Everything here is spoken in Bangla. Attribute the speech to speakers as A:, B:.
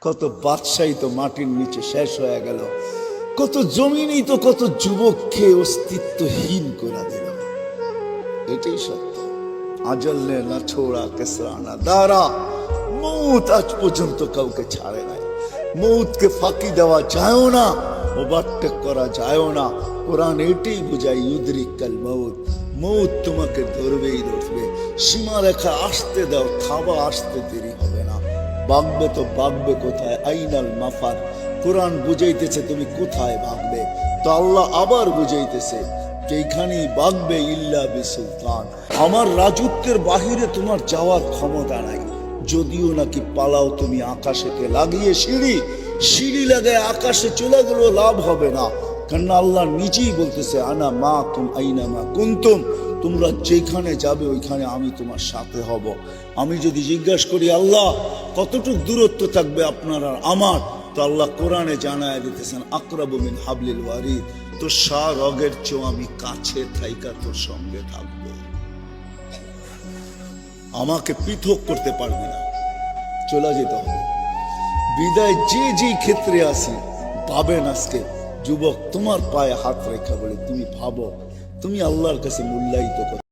A: কত বাদশাহী তো মাটির নিচে শেষ হয়ে গেল, কত জমিনই তো কত যুবককে অস্তিত্বহীন করে দিল। এটাই সত্য। আজল নে না ছোড়া কেসরা না দারা, মৌত আজ পর্যন্ত কাউকে ছাড়ে নাই। মৌতকে ফাঁকি দেওয়া যায়ও না, ওভারটেক করা যায়ও না। কোরআন এটাই বুঝায়, ইউদরিকাল মৌত, মৌত তোমাকে ধরবেই ধরবে। সীমারেখা আসতে দাও, থাবা আসতে দেরি হবে না। ভাগবে তো ভাগবে কোথায়? আইনাল মাফার। কোরআন বুঝাইতেছে তুমি কোথায় ভাগবে, তো আল্লাহ আবার বুঝাইতেছে যেখানেই ভাগবে ইল্লা বিসুলতান, আমার রাজত্বের বাহিরে তোমার যাওয়ার ক্ষমতা নাই। যদিও নাকি পালাও তুমি আকাশেকে লাগিয়ে, সিঁড়ি লাগায় আকাশে চলে গেল, লাভ হবে না। কারণ আল্লাহ নিজেই বলতেছে আনা মা কুম আইনা মা কুনতুম, তোমরা যেখানে যাবে ওইখানে আমি তোমার সাথে হব। আমি যদি জিজ্ঞাসা করি আল্লাহ কতটুকু দূরত্ব থাকবে আপনার আর আমার, তো আল্লাহ কোরআনে জানায় দিতেছেন আকরাবু মিন হাবলিল ওয়ারিদ, তো রগের চেয়েও আমি কাছে থাইকা তোর সঙ্গে থাকবো। আমাকে পৃথক করতে পারবি না, চলে যেতে হবে। বিদায় যে ক্ষেত্রে আসি ভাবেন, আজকে যুবক তোমার পায়ে হাত রেখা বলে তুমি ভাবো, তুমি আল্লাহর কাছে মূল্যায়িত করো।